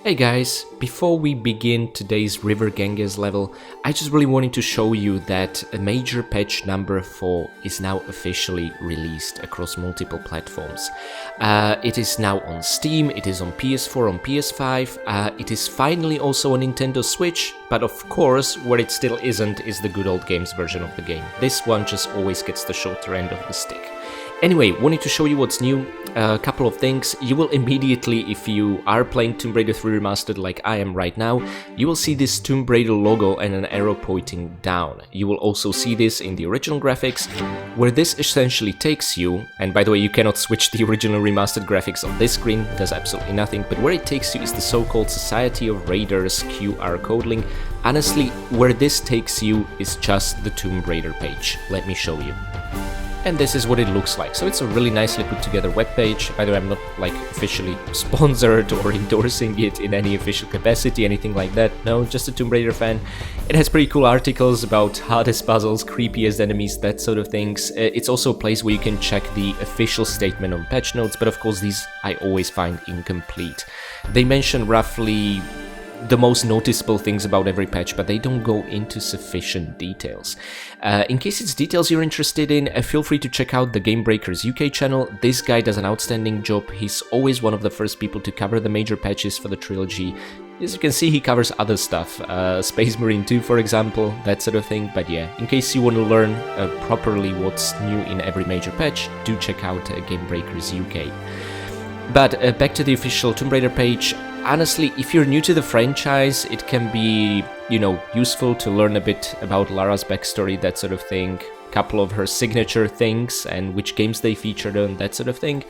Hey guys, before we begin today's River Ganges level, I just really wanted to show you that a major patch number 4 is now officially released across multiple platforms. It is now on Steam, it is on PS4, on PS5, it is finally also on Nintendo Switch, but of course, where it still isn't is the good old games version of the game. This one just always gets the shorter end of the stick. Anyway, wanted to show you what's new, a couple of things. You will immediately, if you are playing Tomb Raider 3 Remastered like I am right now, you will see this Tomb Raider logo and an arrow pointing down. You will also see this in the original graphics, where this essentially takes you, and by the way, you cannot switch the original remastered graphics on this screen, does absolutely nothing, but where it takes you is the so-called Society of Raiders QR code link. Honestly, where this takes you is just the Tomb Raider page. Let me show you. And this is what it looks like. So it's a really nicely put together webpage. By the way, I'm not like officially sponsored or endorsing it in any official capacity, anything like that. No, just a Tomb Raider fan. It has pretty cool articles about hardest puzzles, creepiest enemies, that sort of things. It's also a place where you can check the official statement on patch notes, but of course these I always find incomplete. They mention roughly the most noticeable things about every patch, but they don't go into sufficient details. In case it's details you're interested in, feel free to check out the Game Breakers UK channel. This guy does an outstanding job. He's always one of the first people to cover the major patches for the trilogy. As you can see, he covers other stuff, Space Marine 2 for example, that sort of thing. But yeah, in case you want to learn properly what's new in every major patch, do check out Game Breakers UK. But back to the official Tomb Raider page. Honestly, if you're new to the franchise, it can be, useful to learn a bit about Lara's backstory, that sort of thing, a couple of her signature things and which games they featured on, that sort of thing.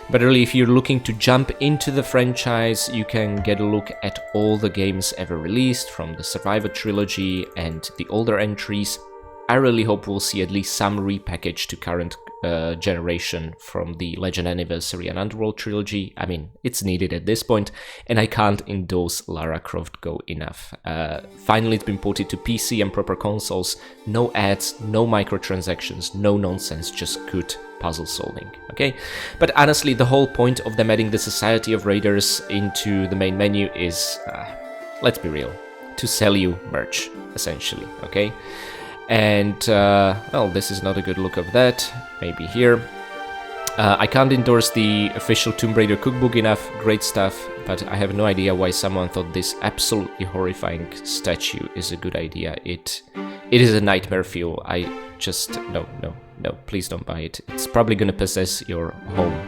But really, if you're looking to jump into the franchise, you can get a look at all the games ever released, from the Survivor trilogy and the older entries. I really hope we'll see at least some repackage to current generation from the Legend Anniversary and Underworld trilogy. I mean, it's needed at this point, and I can't endorse Lara Croft Go enough. Finally, it's been ported to PC and proper consoles. No ads, no microtransactions, no nonsense, just good puzzle solving, okay? But honestly, the whole point of them adding the Society of Raiders into the main menu is, let's be real, to sell you merch, essentially, okay? And, well, this is not a good look of that. Maybe here. I can't endorse the official Tomb Raider cookbook enough. Great stuff, but I have no idea why someone thought this absolutely horrifying statue is a good idea. It is a nightmare fuel. I just... No, please don't buy it. It's probably gonna possess your home.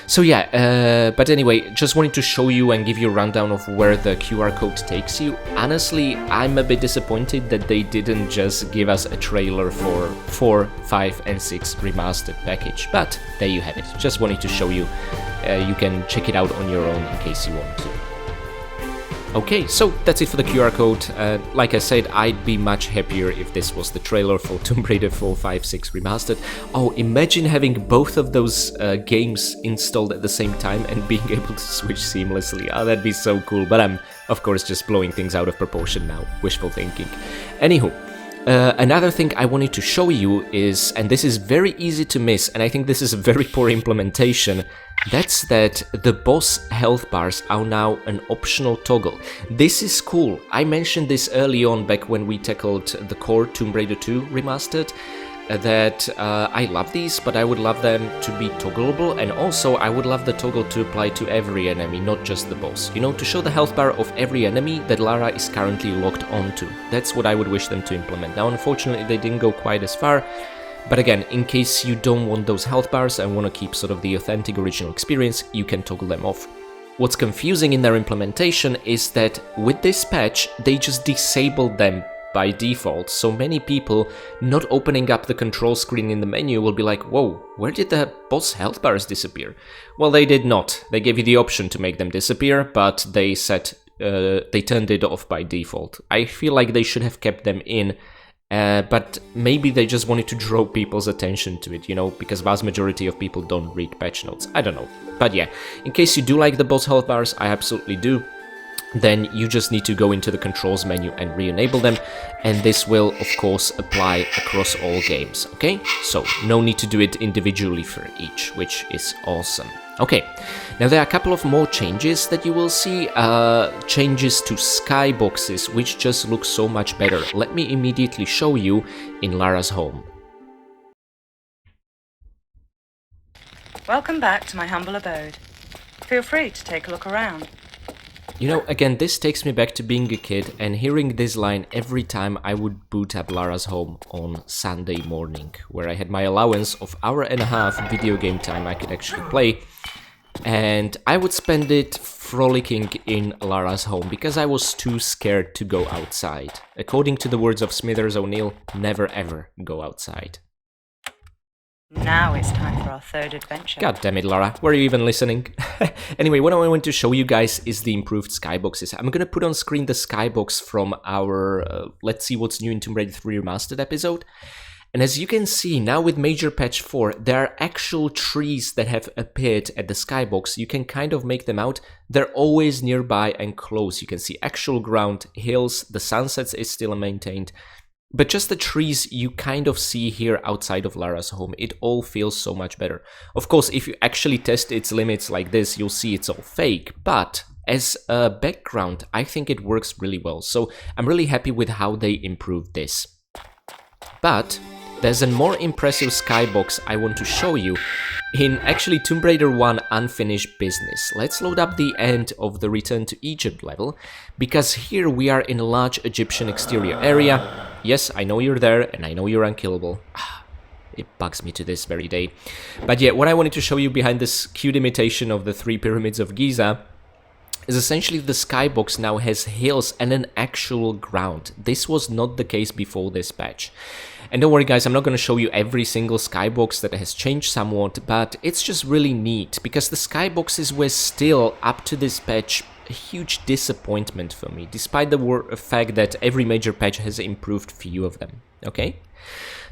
So yeah, but anyway, just wanted to show you and give you a rundown of where the QR code takes you. Honestly, I'm a bit disappointed that they didn't just give us a trailer for 4, 5 and 6 remastered package, but there you have it. Just wanted to show you. You can check it out on your own in case you want to. Okay, so that's it for the QR code. Like I said, I'd be much happier if this was the trailer for Tomb Raider 4, 5, 6 Remastered. Oh, imagine having both of those games installed at the same time and being able to switch seamlessly. Oh, that'd be so cool, but I'm, of course, just blowing things out of proportion now. Wishful thinking. Anywho, another thing I wanted to show you is, and this is very easy to miss, and I think this is a very poor implementation, that's that the boss health bars are now an optional toggle. This is cool. I mentioned this early on back when we tackled the core Tomb Raider 2 Remastered, that I love these, but I would love them to be toggleable, and also I would love the toggle to apply to every enemy, not just the boss. To show the health bar of every enemy that Lara is currently locked onto. That's what I would wish them to implement. Now, unfortunately, they didn't go quite as far, but again, in case you don't want those health bars and want to keep sort of the authentic original experience, you can toggle them off. What's confusing in their implementation is that with this patch, they just disabled them by default, so many people not opening up the control screen in the menu will be like, whoa, where did the boss health bars disappear? Well, they did not. They gave you the option to make them disappear, but they turned it off by default. I feel like they should have kept them in, but maybe they just wanted to draw people's attention to it, because vast majority of people don't read patch notes. I don't know. But yeah, in case you do like the boss health bars, I absolutely do, then you just need to go into the controls menu and re-enable them, and this will of course apply across all games, okay? So no need to do it individually for each, which is awesome. Okay, now there are a couple of more changes that you will see, changes to skyboxes, which just look so much better. Let me immediately show you in Lara's home. Welcome back to my humble abode. Feel free to take a look around. You know, again, this takes me back to being a kid and hearing this line every time I would boot up Lara's home on Sunday morning, where I had my allowance of hour and a half video game time I could actually play, and I would spend it frolicking in Lara's home because I was too scared to go outside. According to the words of Smithers O'Neill, never ever go outside. Now it's time for our third adventure. God damn it, Lara, were you even listening? Anyway, what I want to show you guys is the improved skyboxes. I'm gonna put on screen the skybox from our Let's See What's New in Tomb Raider 3 Remastered episode. And as you can see, now with Major Patch 4, there are actual trees that have appeared at the skybox. You can kind of make them out. They're always nearby and close. You can see actual ground, hills, the sunsets is still maintained. But just the trees you kind of see here outside of Lara's home, it all feels so much better. Of course, if you actually test its limits like this, you'll see it's all fake, but as a background, I think it works really well. So I'm really happy with how they improved this. But there's a more impressive skybox I want to show you in actually Tomb Raider 1 Unfinished Business. Let's load up the end of the Return to Egypt level, because here we are in a large Egyptian exterior area. Yes, I know you're there, and I know you're unkillable. It bugs me to this very day. But yeah, what I wanted to show you behind this cute imitation of the 3 pyramids of Giza is essentially the skybox now has hills and an actual ground. This was not the case before this patch. And don't worry guys, I'm not going to show you every single skybox that has changed somewhat, but it's just really neat, because the skyboxes were still, up to this patch, a huge disappointment for me, despite the fact that every major patch has improved few of them, okay?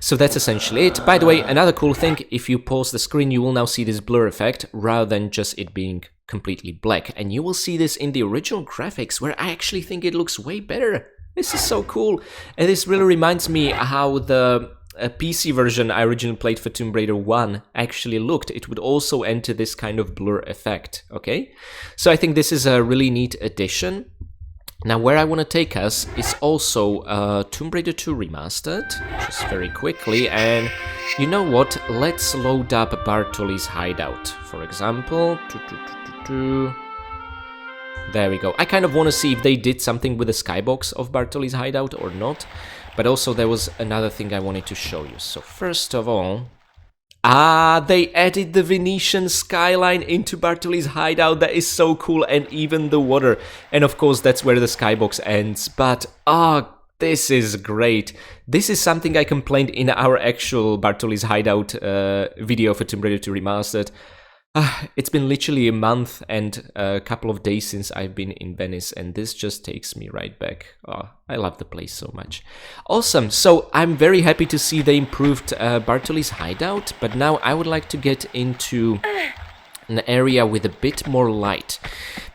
So that's essentially it. By the way, another cool thing, if you pause the screen, you will now see this blur effect, rather than just it being completely black. And you will see this in the original graphics, where I actually think it looks way better. This is so cool, and this really reminds me how the PC version I originally played for Tomb Raider 1 actually looked. It would also enter this kind of blur effect, okay? So I think this is a really neat addition. Now where I want to take us is also Tomb Raider 2 Remastered, just very quickly, and you know what, let's load up Bartoli's hideout, for example. There we go. I kind of want to see if they did something with the skybox of Bartoli's hideout or not. But also there was another thing I wanted to show you. So first of all... they added the Venetian skyline into Bartoli's hideout. That is so cool. And even the water. And of course that's where the skybox ends. But, this is great. This is something I complained in our actual Bartoli's hideout video for Tomb Raider 2 Remastered. It's been literally a month and a couple of days since I've been in Venice, and this just takes me right back. I love the place so much. Awesome, so I'm very happy to see they improved Bartoli's hideout, but now I would like to get into an area with a bit more light.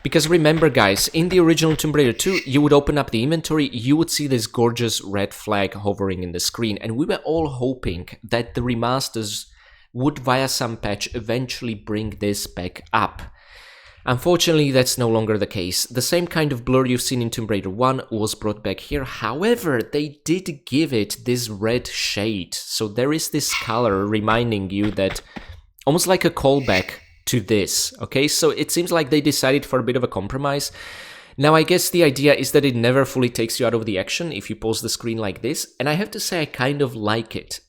Because remember guys, in the original Tomb Raider 2, you would open up the inventory, you would see this gorgeous red flag hovering in the screen, and we were all hoping that the remasters would via some patch eventually bring this back up. Unfortunately, that's no longer the case. The same kind of blur you've seen in Tomb Raider 1 was brought back here. However, they did give it this red shade. So there is this color reminding you that, almost like a callback to this. Okay, so it seems like they decided for a bit of a compromise. Now, I guess the idea is that it never fully takes you out of the action if you pause the screen like this. And I have to say I kind of like it.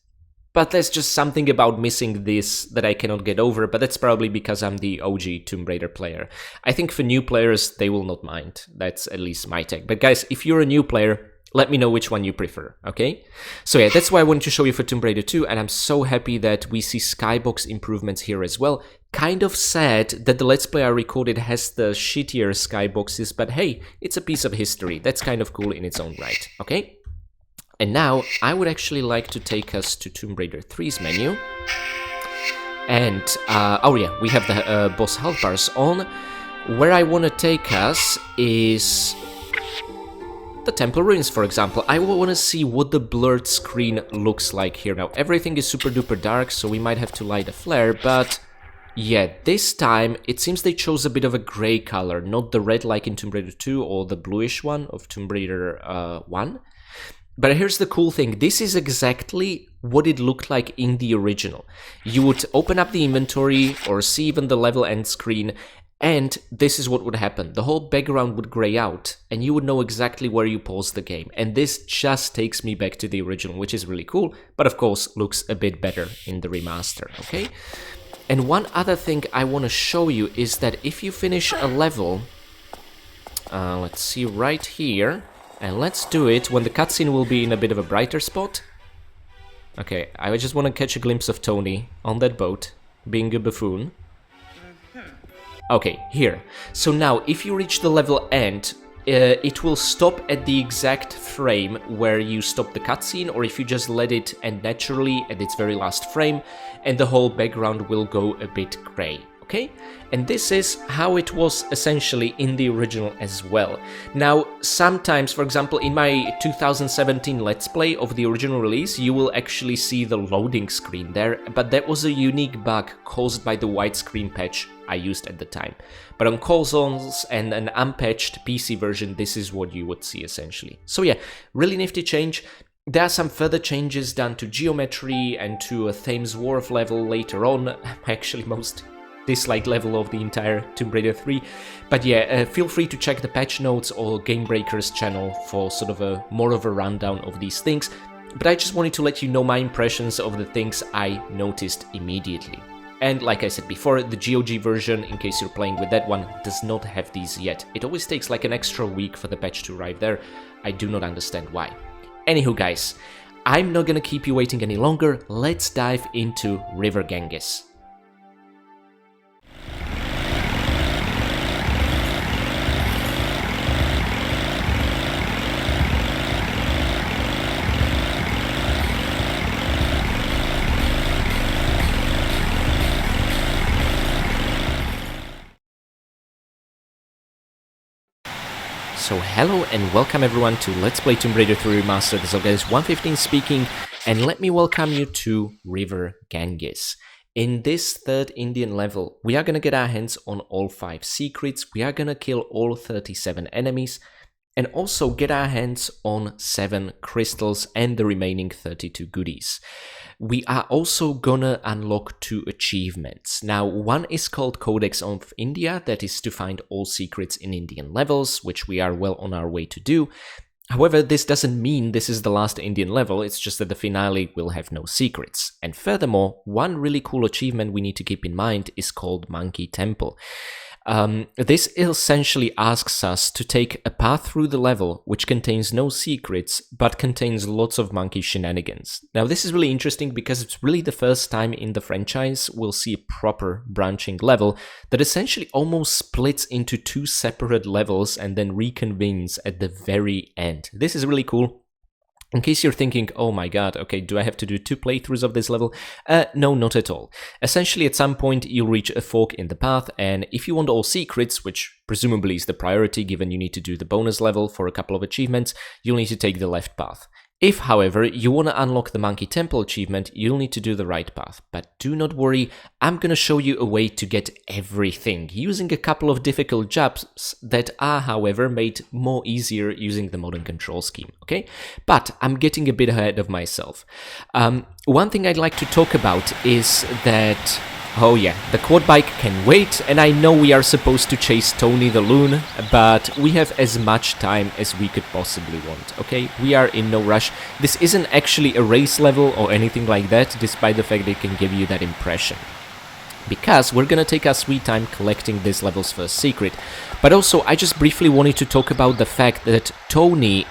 But there's just something about missing this that I cannot get over, but that's probably because I'm the OG Tomb Raider player. I think for new players, they will not mind. That's at least my take. But guys, if you're a new player, let me know which one you prefer, okay? So yeah, that's why I wanted to show you for Tomb Raider 2, and I'm so happy that we see skybox improvements here as well. Kind of sad that the Let's Play I recorded has the shittier skyboxes, but hey, it's a piece of history. That's kind of cool in its own right, okay? And now, I would actually like to take us to Tomb Raider 3's menu. And, oh yeah, we have the boss health bars on. Where I want to take us is the Temple Ruins, for example. I want to see what the blurred screen looks like here now. Everything is super duper dark, so we might have to light a flare, but Yeah, this time it seems they chose a bit of a grey color, not the red like in Tomb Raider 2 or the bluish one of Tomb Raider 1. But here's the cool thing, this is exactly what it looked like in the original. You would open up the inventory or see even the level end screen, and this is what would happen. The whole background would grey out, and you would know exactly where you paused the game. And this just takes me back to the original, which is really cool, but of course looks a bit better in the remaster, okay? And one other thing I want to show you is that if you finish a level, let's see right here, and let's do it when the cutscene will be in a bit of a brighter spot. Okay, I just want to catch a glimpse of Tony on that boat, being a buffoon. Okay, here. So now, if you reach the level end, it will stop at the exact frame where you stop the cutscene, or if you just let it end naturally at its very last frame, and the whole background will go a bit grey. Okay? And this is how it was essentially in the original as well. Now, sometimes, for example, in my 2017 Let's Play of the original release, you will actually see the loading screen there, but that was a unique bug caused by the widescreen patch I used at the time. But on consoles and an unpatched PC version, this is what you would see essentially. So yeah, really nifty change. There are some further changes done to geometry and to a Thames Wharf level later on, actually most disliked level of the entire Tomb Raider 3. But yeah, feel free to check the patch notes or Game Breakers channel for sort of a more of a rundown of these things. But I just wanted to let you know my impressions of the things I noticed immediately. And like I said before, the GOG version, in case you're playing with that one, does not have these yet. It always takes like an extra week for the patch to arrive there. I do not understand why. Anywho guys, I'm not gonna keep you waiting any longer, let's dive into River Ganges. So hello and welcome everyone to Let's Play Tomb Raider 3 Remastered. This is guys 115 speaking, and let me welcome you to River Ganges. In this third Indian level, we are gonna get our hands on all 5 secrets, we are gonna kill all 37 enemies, and also get our hands on 7 crystals and the remaining 32 goodies. We are also gonna unlock 2 achievements. Now, one is called Codex of India, that is to find all secrets in Indian levels, which we are well on our way to do. However, this doesn't mean this is the last Indian level, it's just that the finale will have no secrets. And furthermore, one really cool achievement we need to keep in mind is called Monkey Temple. This essentially asks us to take a path through the level which contains no secrets, but contains lots of monkey shenanigans. Now this is really interesting because it's really the first time in the franchise we'll see a proper branching level that essentially almost splits into 2 separate levels and then reconvenes at the very end. This is really cool. In case you're thinking, oh my god, okay, do I have to do 2 playthroughs of this level? No, not at all. Essentially, at some point, you'll reach a fork in the path, and if you want all secrets, which presumably is the priority given you need to do the bonus level for a couple of achievements, you'll need to take the left path. If, however, you want to unlock the Monkey Temple achievement, you'll need to do the right path. But do not worry, I'm gonna show you a way to get everything, using a couple of difficult jumps that are, however, made more easier using the modern control scheme, okay? But I'm getting a bit ahead of myself. One thing I'd like to talk about is that... oh yeah, the quad bike can wait, and I know we are supposed to chase Tony the Loon, but we have as much time as we could possibly want, okay? We are in no rush. This isn't actually a race level or anything like that, despite the fact that it can give you that impression. Because we're gonna take our sweet time collecting this level's first secret. But also, I just briefly wanted to talk about the fact that Tony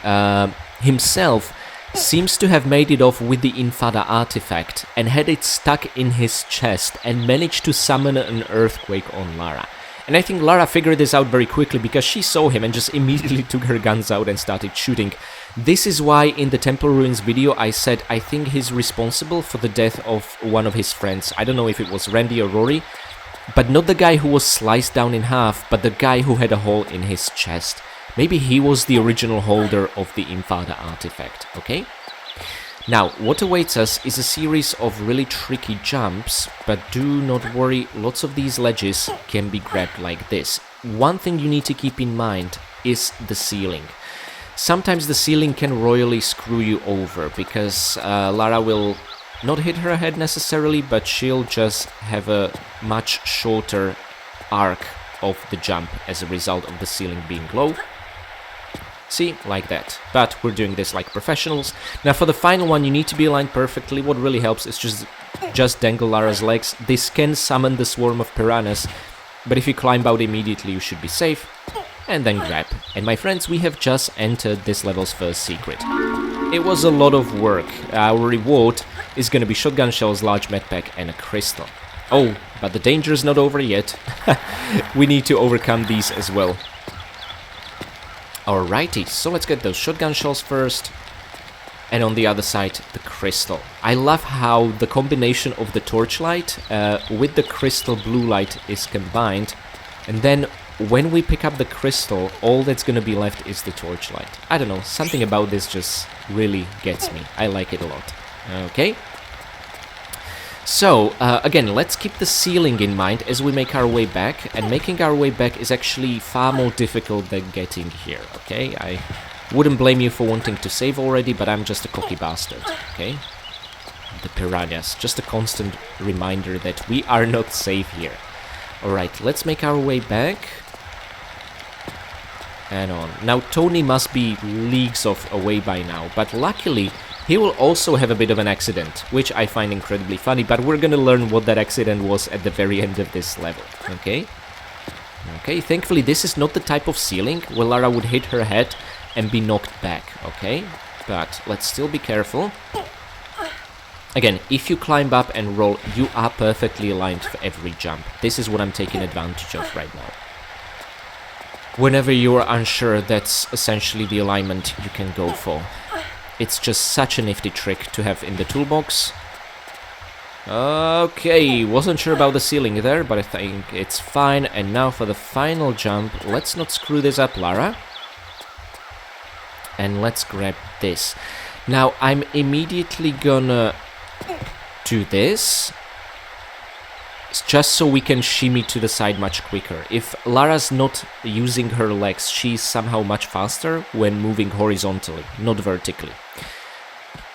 himself seems to have made it off with the Infada artifact and had it stuck in his chest and managed to summon an earthquake on Lara. And I think Lara figured this out very quickly because she saw him and just immediately took her guns out and started shooting. This is why in the Temple Ruins video I said I think he's responsible for the death of one of his friends. I don't know if it was Randy or Rory, but not the guy who was sliced down in half, but the guy who had a hole in his chest. Maybe he was the original holder of the Infada artifact, okay? Now, what awaits us is a series of really tricky jumps, but do not worry, lots of these ledges can be grabbed like this. One thing you need to keep in mind is the ceiling. Sometimes the ceiling can royally screw you over, because Lara will not hit her head necessarily, but she'll just have a much shorter arc of the jump as a result of the ceiling being low. See, like that. But we're doing this like professionals. Now for the final one, you need to be aligned perfectly. What really helps is just dangle Lara's legs. This can summon the swarm of piranhas, but if you climb out immediately, you should be safe. And then grab. And my friends, we have just entered this level's first secret. It was a lot of work. Our reward is going to be shotgun shells, large medpack, and a crystal. Oh, but the danger is not over yet. We need to overcome these as well. Alrighty, so let's get those shotgun shells first. And on the other side, the crystal. I love how the combination of the torchlight with the crystal blue light is combined. And then when we pick up the crystal, all that's going to be left is the torchlight. I don't know, something about this just really gets me. I like it a lot. Okay. So, again, let's keep the ceiling in mind as we make our way back, and making our way back is actually far more difficult than getting here, okay? I wouldn't blame you for wanting to save already, but I'm just a cocky bastard, okay? The piranhas, just a constant reminder that we are not safe here. Alright, let's make our way back. And on. Now, Tony must be leagues away by now, but luckily he will also have a bit of an accident, which I find incredibly funny, but we're gonna learn what that accident was at the very end of this level, okay? Okay, thankfully this is not the type of ceiling where Lara would hit her head and be knocked back, okay? But let's still be careful. Again, if you climb up and roll, you are perfectly aligned for every jump. This is what I'm taking advantage of right now. Whenever you're unsure, that's essentially the alignment you can go for. It's just such a nifty trick to have in the toolbox. Okay, wasn't sure about the ceiling there, but I think it's fine. And now for the final jump, let's not screw this up, Lara. And let's grab this. Now, I'm immediately gonna do this, just so we can shimmy to the side much quicker. If Lara's not using her legs, she's somehow much faster when moving horizontally, not vertically.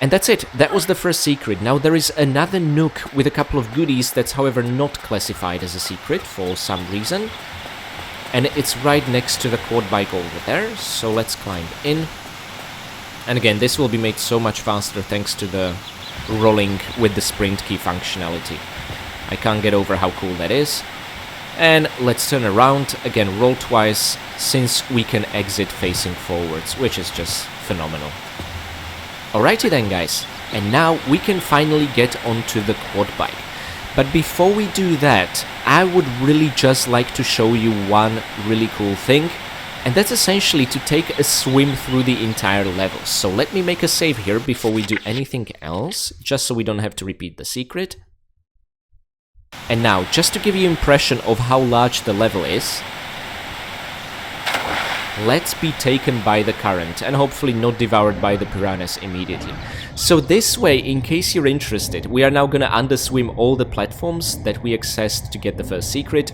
And that's it, that was the first secret. Now there is another nook with a couple of goodies that's however not classified as a secret for some reason. And it's right next to the quad bike over there, so let's climb in. And again, this will be made so much faster thanks to the rolling with the sprint key functionality. I can't get over how cool that is. And let's turn around, again roll twice, since we can exit facing forwards, which is just phenomenal. Alrighty then guys, and now we can finally get onto the quad bike. But before we do that, I would really just like to show you one really cool thing, and that's essentially to take a swim through the entire level. So let me make a save here before we do anything else, just so we don't have to repeat the secret. And now, just to give you an impression of how large the level is, let's be taken by the current and hopefully not devoured by the piranhas immediately. So this way, in case you're interested, we are now gonna underswim all the platforms that we accessed to get the first secret,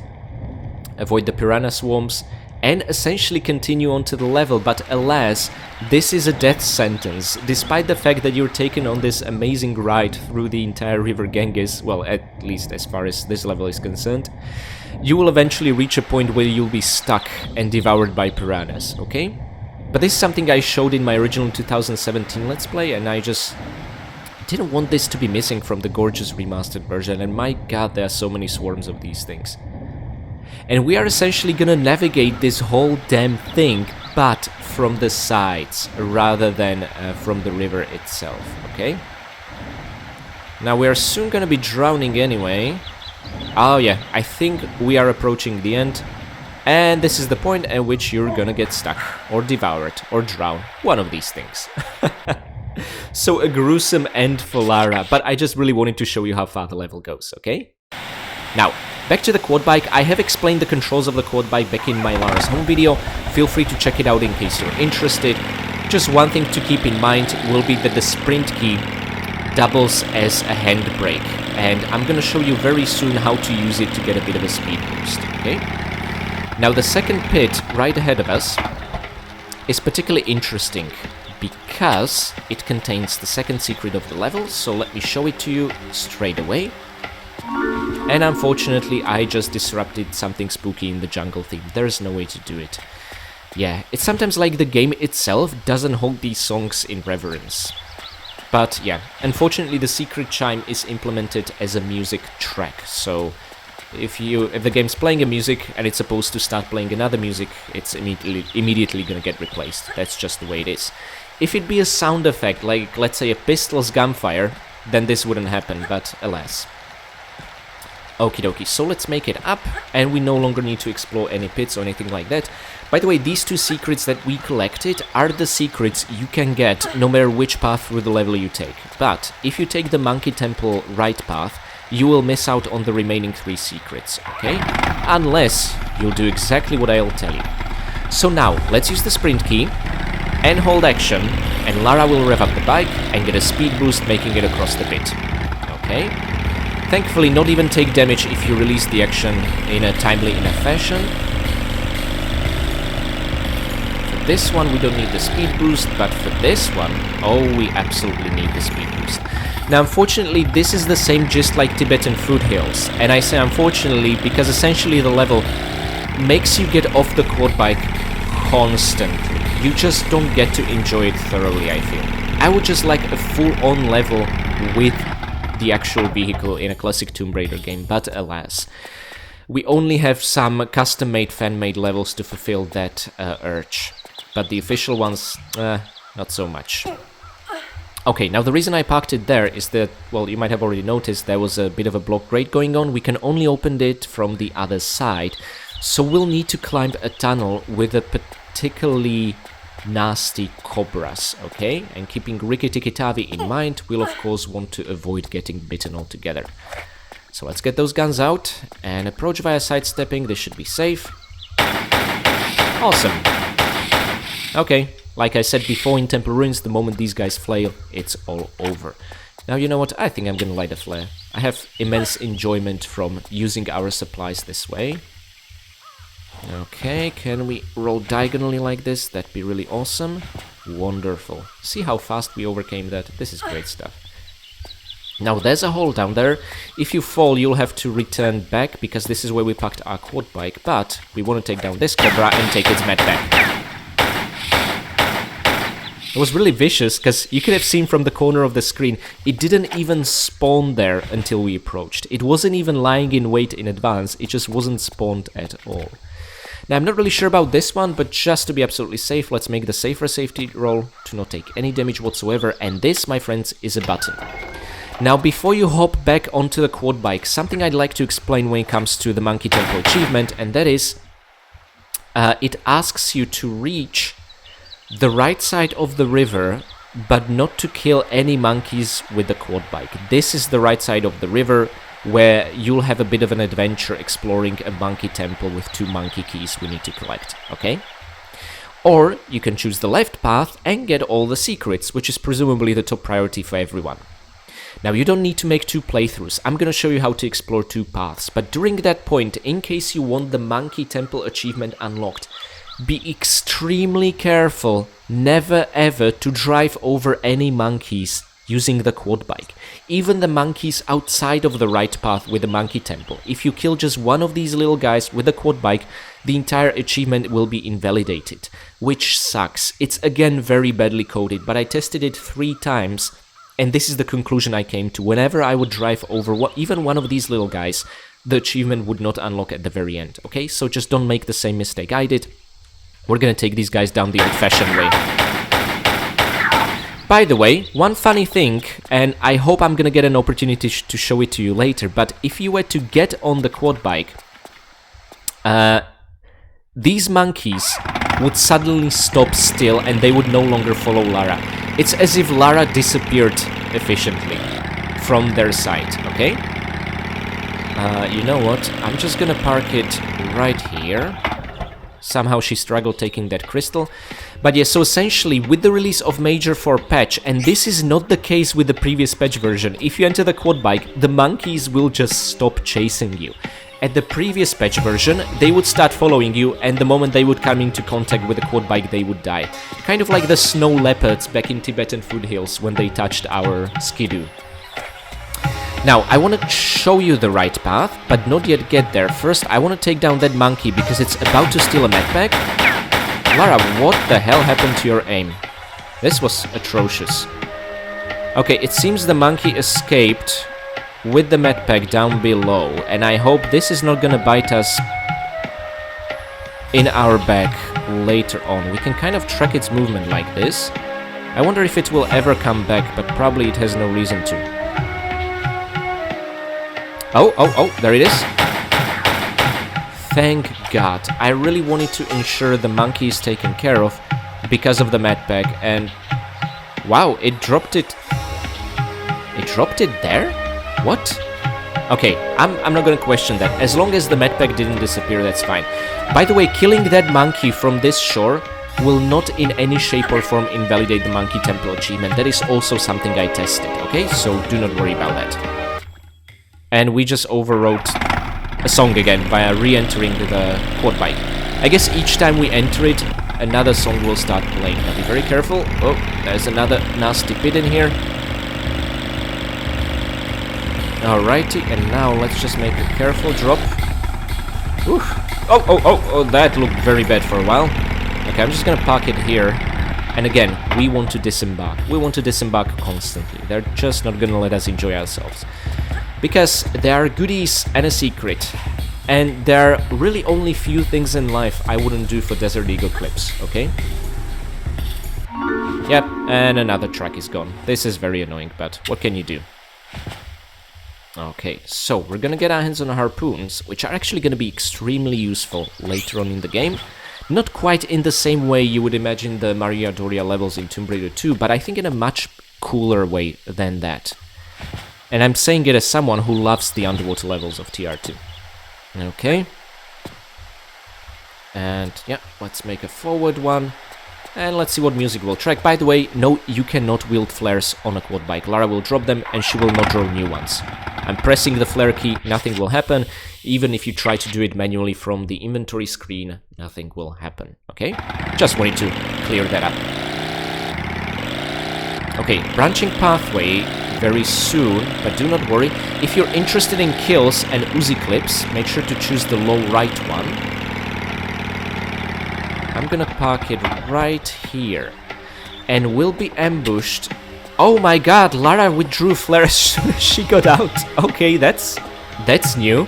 avoid the piranha swarms, and essentially continue on to the level. But alas, this is a death sentence. Despite the fact that you're taken on this amazing ride through the entire River Ganges, well, at least as far as this level is concerned, you will eventually reach a point where you'll be stuck and devoured by piranhas, okay? But this is something I showed in my original 2017 Let's Play, and I just didn't want this to be missing from the gorgeous remastered version, and my god, there are so many swarms of these things. And we are essentially gonna navigate this whole damn thing, but from the sides, rather than from the river itself, okay? Now we are soon gonna be drowning anyway. Oh yeah, I think we are approaching the end. And this is the point at which you're gonna get stuck, or devoured, or drown, one of these things. So a gruesome end for Lara, but I just really wanted to show you how far the level goes, okay? Now, back to the quad bike. I have explained the controls of the quad bike back in my Lara's home video. Feel free to check it out in case you're interested. Just one thing to keep in mind will be that the sprint key doubles as a handbrake, and I'm gonna show you very soon how to use it to get a bit of a speed boost, okay? Now the second pit right ahead of us is particularly interesting because it contains the second secret of the level, so let me show it to you straight away. And unfortunately, I just disrupted something spooky in the jungle theme. There's no way to do it. Yeah, it's sometimes like the game itself doesn't hold these songs in reverence. But yeah, unfortunately the secret chime is implemented as a music track, so if the game's playing a music and it's supposed to start playing another music, it's immediately gonna get replaced. That's just the way it is. If it be a sound effect, like let's say a pistol's gunfire, then this wouldn't happen, but alas. Okie dokie, so let's make it up, and we no longer need to explore any pits or anything like that. By the way, these two secrets that we collected are the secrets you can get no matter which path through the level you take. But if you take the Monkey Temple right path, you will miss out on the remaining 3 secrets, okay? Unless you'll do exactly what I'll tell you. So now, let's use the sprint key and hold action, and Lara will rev up the bike and get a speed boost making it across the pit. Okay? Thankfully, not even take damage if you release the action in a timely enough fashion. For this one, we don't need the speed boost, but for this one, oh, we absolutely need the speed boost. Now, unfortunately, this is the same gist like Tibetan Foothills, and I say unfortunately because essentially the level makes you get off the quad bike constantly. You just don't get to enjoy it thoroughly, I feel. I would just like a full-on level with the actual vehicle in a classic Tomb Raider game, but alas. We only have some custom-made, fan-made levels to fulfill that urge. But the official ones, not so much. Okay, now the reason I parked it there is that, well, you might have already noticed there was a bit of a block grate going on. We can only open it from the other side, so we'll need to climb a tunnel with a particularly nasty cobras, okay? And keeping Rikki-Tikki-Tavi in mind, we'll of course want to avoid getting bitten altogether. So let's get those guns out and approach via sidestepping. This should be safe. Awesome. Okay, like I said before in Temple Ruins, the moment these guys flail, it's all over. Now you know what, I think I'm gonna light a flare. I have immense enjoyment from using our supplies this way. Okay, can we roll diagonally like this? That'd be really awesome. Wonderful. See how fast we overcame that? This is great stuff. Now there's a hole down there. If you fall, you'll have to return back, because this is where we parked our quad bike, but we want to take down this cobra and take its med back. It was really vicious, because you could have seen from the corner of the screen, it didn't even spawn there until we approached. It wasn't even lying in wait in advance, it just wasn't spawned at all. Now, I'm not really sure about this one, but just to be absolutely safe, let's make the safer safety roll to not take any damage whatsoever, and this, my friends, is a button. Now, before you hop back onto the quad bike, something I'd like to explain when it comes to the Monkey Temple achievement, and that is, it asks you to reach the right side of the river, but not to kill any monkeys with the quad bike. This is the right side of the river, where you'll have a bit of an adventure exploring a monkey temple with 2 monkey keys we need to collect, okay? Or you can choose the left path and get all the secrets, which is presumably the top priority for everyone. Now, you don't need to make 2 playthroughs. I'm gonna show you how to explore 2 paths, but during that point, in case you want the Monkey Temple achievement unlocked, be extremely careful never ever to drive over any monkeys using the quad bike. Even the monkeys outside of the right path with the Monkey Temple. If you kill just one of these little guys with the quad bike, the entire achievement will be invalidated, which sucks. It's again very badly coded, but I tested it 3 times, and this is the conclusion I came to. Whenever I would drive over even one of these little guys, the achievement would not unlock at the very end, okay? So just don't make the same mistake I did. We're gonna take these guys down the old-fashioned way. By the way, one funny thing, and I hope I'm gonna get an opportunity to show it to you later, but if you were to get on the quad bike, these monkeys would suddenly stop still and they would no longer follow Lara. It's as if Lara disappeared efficiently from their sight, okay? You know what? I'm just gonna park it right here. Somehow she struggled taking that crystal. But yeah, so essentially, with the release of Major 4 patch, and this is not the case with the previous patch version, if you enter the quad bike, the monkeys will just stop chasing you. At the previous patch version, they would start following you, and the moment they would come into contact with the quad bike, they would die. Kind of like the snow leopards back in Tibetan foothills when they touched our skidoo. Now, I want to show you the right path, but not yet get there. First, I want to take down that monkey, because it's about to steal a medpack. Lara, what the hell happened to your aim? This was atrocious. Okay, it seems the monkey escaped with the medpack down below, and I hope this is not gonna bite us in our back later on. We can kind of track its movement like this. I wonder if it will ever come back, but probably it has no reason to. Oh, there it is. Thank God. I really wanted to ensure the monkey is taken care of because of the medpack, and wow, it dropped it. It dropped it there? What? Okay, I'm not gonna question that. As long as the medpack didn't disappear, that's fine. By the way, killing that monkey from this shore will not in any shape or form invalidate the Monkey Temple achievement. That is also something I tested, okay? So do not worry about that. And we just overwrote a song again via re-entering the quad bike. I guess each time we enter it, another song will start playing. Now be very careful. Oh, there's another nasty pit in here. Alrighty, and now let's just make a careful drop. Oof. Oh, that looked very bad for a while. Okay, I'm just gonna park it here. And again, we want to disembark. We want to disembark constantly. They're just not gonna let us enjoy ourselves. Because there are goodies and a secret. And there are really only few things in life I wouldn't do for Desert Eagle clips, okay? Yep, and another track is gone. This is very annoying, but what can you do? Okay, so we're gonna get our hands on harpoons, which are actually gonna be extremely useful later on in the game. Not quite in the same way you would imagine the Maria Doria levels in Tomb Raider 2, but I think in a much cooler way than that. And I'm saying it as someone who loves the underwater levels of TR2. Okay. And yeah, let's make a forward one. And let's see what music will track. By the way, no, you cannot wield flares on a quad bike. Lara will drop them and she will not draw new ones. I'm pressing the flare key, nothing will happen. Even if you try to do it manually from the inventory screen, nothing will happen, okay? Just wanted to clear that up. Okay, branching pathway very soon, but do not worry. If you're interested in kills and Uzi clips, make sure to choose the low right one. I'm gonna park it right here. And we'll be ambushed. Oh my god, Lara withdrew flare as soon as she got out. Okay, that's new.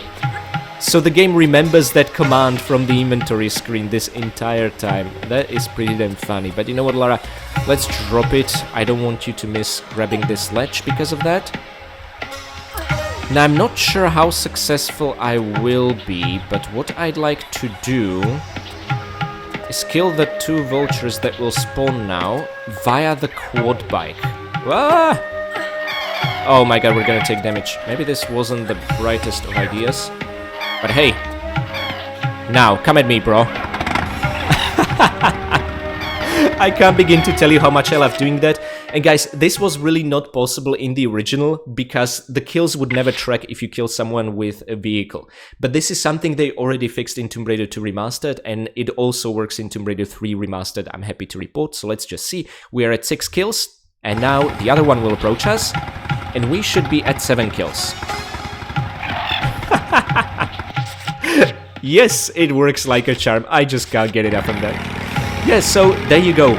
So the game remembers that command from the inventory screen this entire time. That is pretty damn funny. But you know what, Lara? Let's drop it. I don't want you to miss grabbing this ledge because of that. Now, I'm not sure how successful I will be, but what I'd like to do is kill the 2 vultures that will spawn now via the quad bike. Ah! Oh my god, we're gonna take damage. Maybe this wasn't the brightest of ideas. But hey, now, come at me, bro. I can't begin to tell you how much I love doing that. And guys, this was really not possible in the original because the kills would never track if you kill someone with a vehicle. But this is something they already fixed in Tomb Raider 2 Remastered, and it also works in Tomb Raider 3 Remastered, I'm happy to report. So let's just see. We are at 6 kills, and now the other one will approach us, and we should be at 7 kills. Yes, it works like a charm. I just can't get enough of that. Yes, so there you go.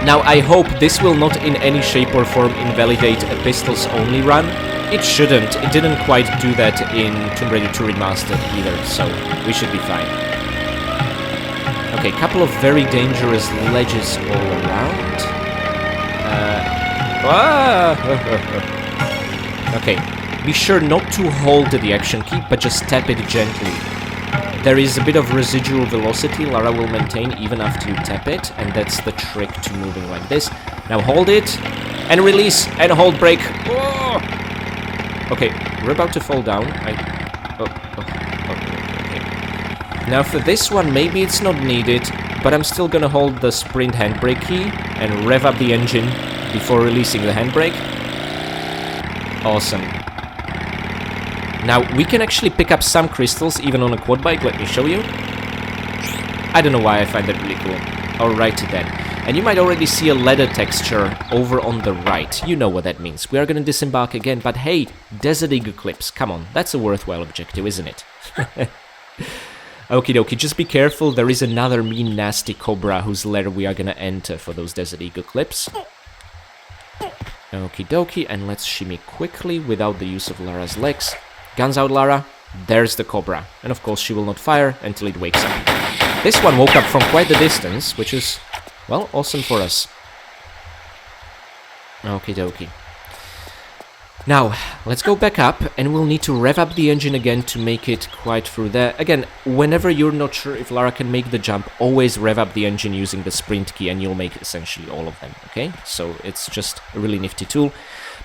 Now I hope this will not in any shape or form invalidate a pistols only run. It shouldn't. It didn't quite do that in Tomb Raider 2 Remastered either, so we should be fine. Okay, couple of very dangerous ledges all around. Okay, be sure not to hold the action key, but just tap it gently. There is a bit of residual velocity Lara will maintain even after you tap it, and that's the trick to moving like this. Now hold it, and release, and hold brake. Oh! Okay, we're about to fall down. Okay. Now for this one, maybe it's not needed, but I'm still gonna hold the sprint handbrake key and rev up the engine before releasing the handbrake. Awesome. Now, we can actually pick up some crystals even on a quad bike, let me show you. I don't know why I find that really cool. Alrighty then. And you might already see a leather texture over on the right. You know what that means. We are gonna disembark again, but hey, Desert Eagle clips, come on, that's a worthwhile objective, isn't it? Okie dokie, just be careful, there is another mean nasty cobra whose lair we are gonna enter for those Desert Eagle clips. Okie dokie, and let's shimmy quickly without the use of Lara's legs. Guns out, Lara. There's the cobra. And of course she will not fire until it wakes up. This one woke up from quite the distance, which is, well, awesome for us. Okie dokie. Now, let's go back up, and we'll need to rev up the engine again to make it quite through there. Again, whenever you're not sure if Lara can make the jump, always rev up the engine using the sprint key, and you'll make essentially all of them, okay? So it's just a really nifty tool.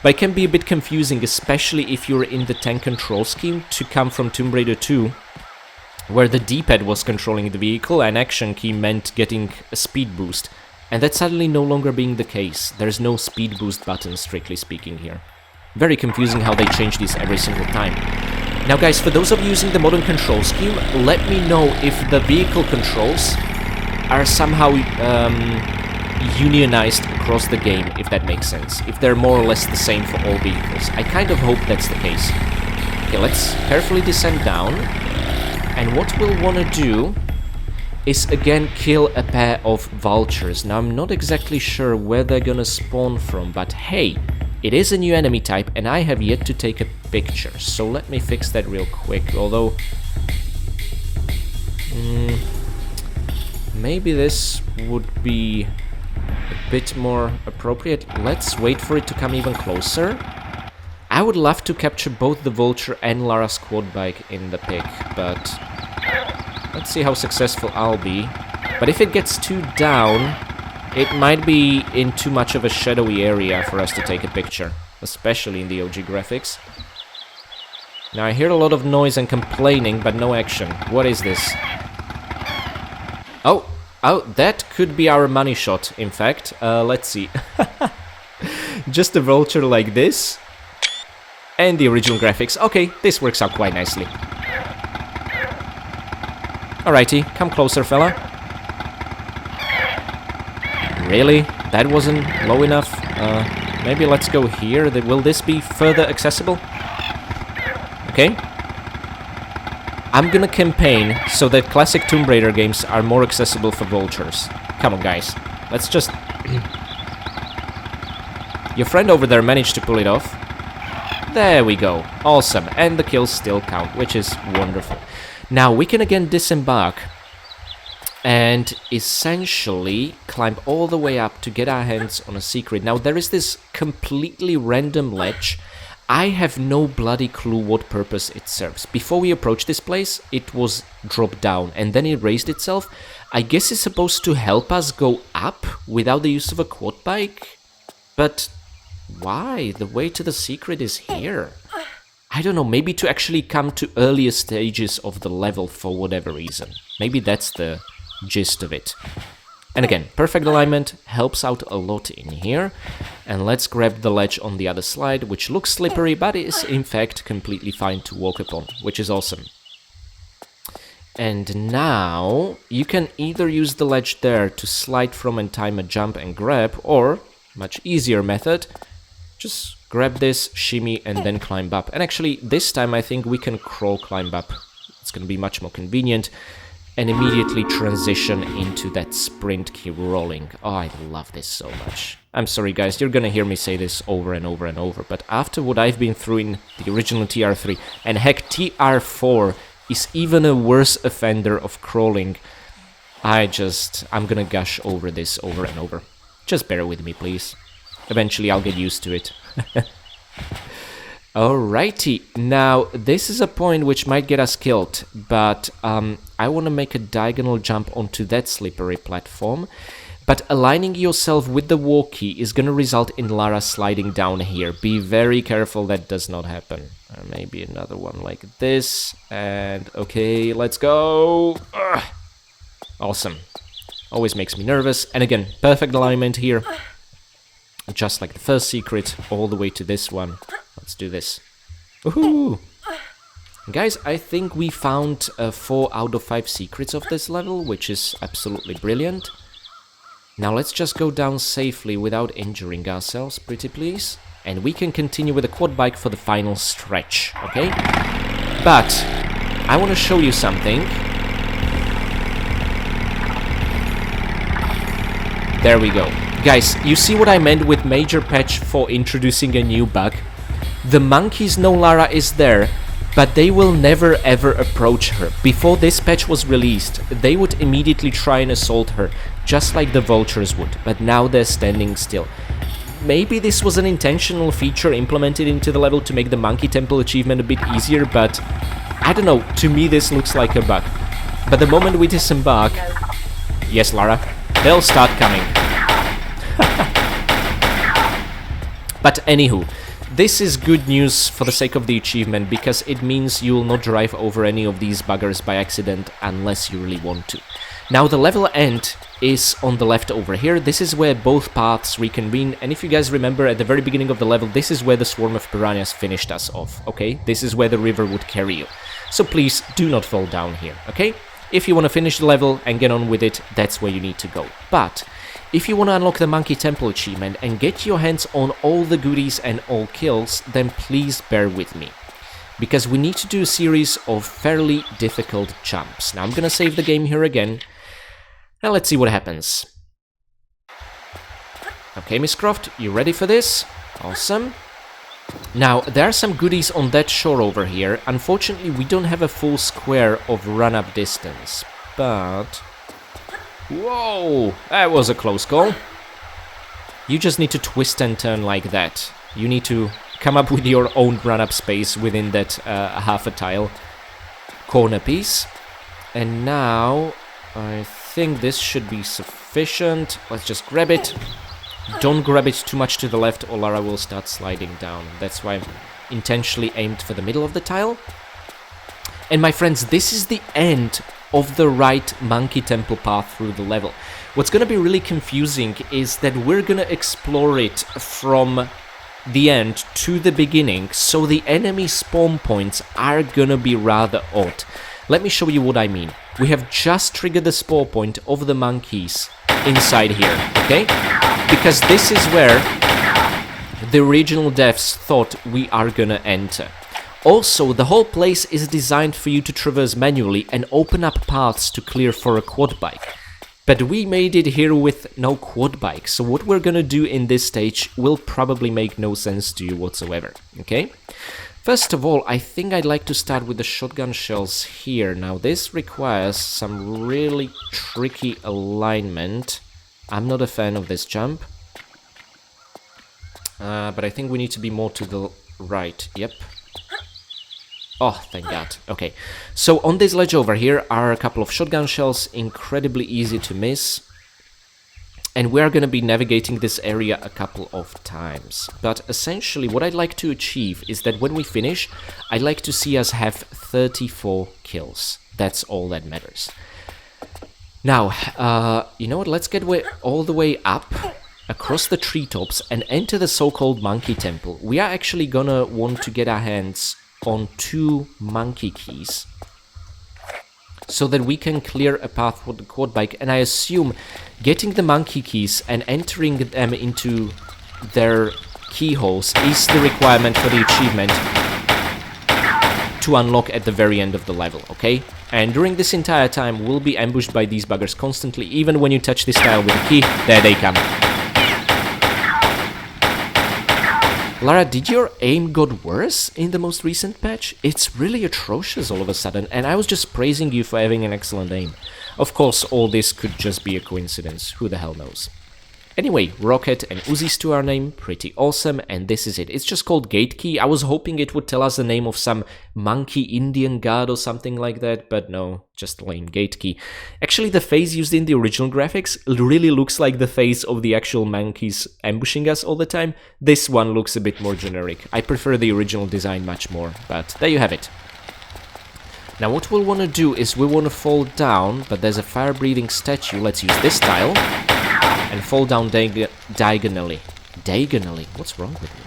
But it can be a bit confusing, especially if you're in the tank control scheme, to come from Tomb Raider 2, where the D-pad was controlling the vehicle, and action key meant getting a speed boost. And that's suddenly no longer being the case. There's no speed boost button, strictly speaking, here. Very confusing how they change these every single time. Now guys, for those of you using the modern control scheme, let me know if the vehicle controls are somehow unionized across the game, if that makes sense. If they're more or less the same for all vehicles. I kind of hope that's the case. Okay, let's carefully descend down. And what we'll want to do is again kill a pair of vultures. Now I'm not exactly sure where they're gonna spawn from, but hey, it is a new enemy type, and I have yet to take a picture, so let me fix that real quick, although... maybe this would be a bit more appropriate. Let's wait for it to come even closer. I would love to capture both the vulture and Lara's quad bike in the pic, but... let's see how successful I'll be. But if it gets too down... it might be in too much of a shadowy area for us to take a picture, especially in the OG graphics. Now I hear a lot of noise and complaining, but no action. What is this? Oh, that could be our money shot, in fact. Let's see. Just a vulture like this. And the original graphics. Okay, this works out quite nicely. Alrighty, come closer, fella. Really? That wasn't low enough? Maybe let's go here. Will this be further accessible? Okay. I'm gonna campaign so that classic Tomb Raider games are more accessible for vultures. Come on, guys. Let's just... Your friend over there managed to pull it off. There we go. Awesome. And the kills still count, which is wonderful. Now, we can again disembark and essentially climb all the way up to get our hands on a secret. Now, there is this completely random ledge. I have no bloody clue what purpose it serves. Before we approach this place, it was dropped down and then it raised itself. I guess it's supposed to help us go up without the use of a quad bike. But why? The way to the secret is here. I don't know, maybe to actually come to earlier stages of the level for whatever reason. Maybe that's the gist of it. And again, perfect alignment helps out a lot in here. And let's grab the ledge on the other side, which looks slippery, but is in fact completely fine to walk upon, which is awesome. And now you can either use the ledge there to slide from and time a jump and grab, or, much easier method, just grab this, shimmy, and then climb up. And actually, this time I think we can crawl climb up. It's gonna be much more convenient. And immediately transition into that sprint key rolling. Oh, I love this so much. I'm sorry guys, you're gonna hear me say this over and over and over, but after what I've been through in the original TR3, and heck, TR4 is even a worse offender of crawling, I'm gonna gush over this over and over. Just bear with me, please. Eventually I'll get used to it. Alrighty, now this is a point which might get us killed, but I want to make a diagonal jump onto that slippery platform. But aligning yourself with the walkie is gonna result in Lara sliding down here. Be very careful that does not happen. Maybe another one like this. And okay, let's go. Ugh. Awesome. Always makes me nervous. And again, perfect alignment here. Just like the first secret, all the way to this one. Let's do this. Woohoo! Guys, I think we found 4 out of 5 secrets of this level, which is absolutely brilliant. Now let's just go down safely without injuring ourselves, pretty please. And we can continue with the quad bike for the final stretch, okay? But I want to show you something. There we go. Guys, you see what I meant with major patch for introducing a new bug? The monkeys know Lara is there, but they will never ever approach her. Before this patch was released, they would immediately try and assault her, just like the vultures would, but now they're standing still. Maybe this was an intentional feature implemented into the level to make the Monkey Temple achievement a bit easier, but I don't know, to me this looks like a bug. But the moment we disembark... Yes, Lara, they'll start coming. But anywho, this is good news for the sake of the achievement, because it means you will not drive over any of these buggers by accident unless you really want to. Now the level end is on the left over here. This is where both paths reconvene, and if you guys remember at the very beginning of the level, this is where the swarm of piranhas finished us off, okay? This is where the river would carry you. So please do not fall down here, okay? If you want to finish the level and get on with it, that's where you need to go. But if you want to unlock the Monkey Temple achievement and get your hands on all the goodies and all kills, then please bear with me. Because we need to do a series of fairly difficult jumps. Now I'm gonna save the game here again. Now let's see what happens. Okay, Miss Croft, you ready for this? Awesome. Now, there are some goodies on that shore over here. Unfortunately, we don't have a full square of run-up distance. But... Whoa! That was a close call. You just need to twist and turn like that. You need to come up with your own run-up space within that half a tile corner piece. And now, I think this should be sufficient. Let's just grab it. Don't grab it too much to the left or Lara will start sliding down. That's why I've intentionally aimed for the middle of the tile. And my friends, this is the end of the right Monkey Temple path through the level. What's gonna be really confusing is that we're gonna explore it from the end to the beginning, so the enemy spawn points are gonna be rather odd. Let me show you what I mean. We have just triggered the spawn point of the monkeys inside here, okay? Because this is where the original devs thought we are gonna enter. Also, the whole place is designed for you to traverse manually and open up paths to clear for a quad bike. But we made it here with no quad bike, so what we're gonna do in this stage will probably make no sense to you whatsoever, okay? First of all, I think I'd like to start with the shotgun shells here. Now, this requires some really tricky alignment. I'm not a fan of this jump. But I think we need to be more to the right. Yep. Oh, thank God. Okay. So on this ledge over here are a couple of shotgun shells, incredibly easy to miss. And we're going to be navigating this area a couple of times. But essentially what I'd like to achieve is that when we finish, I'd like to see us have 34 kills. That's all that matters. Now, you know what? Let's get all the way up across the treetops and enter the so-called Monkey Temple. We are actually gonna want to get our hands on 2 monkey keys so that we can clear a path for the quad bike, and I assume getting the monkey keys and entering them into their keyholes is the requirement for the achievement to unlock at the very end of the level, okay? And during this entire time, we'll be ambushed by these buggers constantly. Even when you touch this tile with a key, there they come. Lara, did your aim got worse in the most recent patch? It's really atrocious all of a sudden, and I was just praising you for having an excellent aim. Of course, all this could just be a coincidence. Who the hell knows? Anyway, Rocket and Uzis to our name, pretty awesome, and this is it. It's just called Gate Key. I was hoping it would tell us the name of some monkey Indian god or something like that, but no, just lame Gate Key. Actually, the face used in the original graphics really looks like the face of the actual monkeys ambushing us all the time. This one looks a bit more generic. I prefer the original design much more, but there you have it. Now what we'll want to do is we want to fall down, but there's a fire-breathing statue. Let's use this tile and fall down diagonally. Diagonally? What's wrong with me?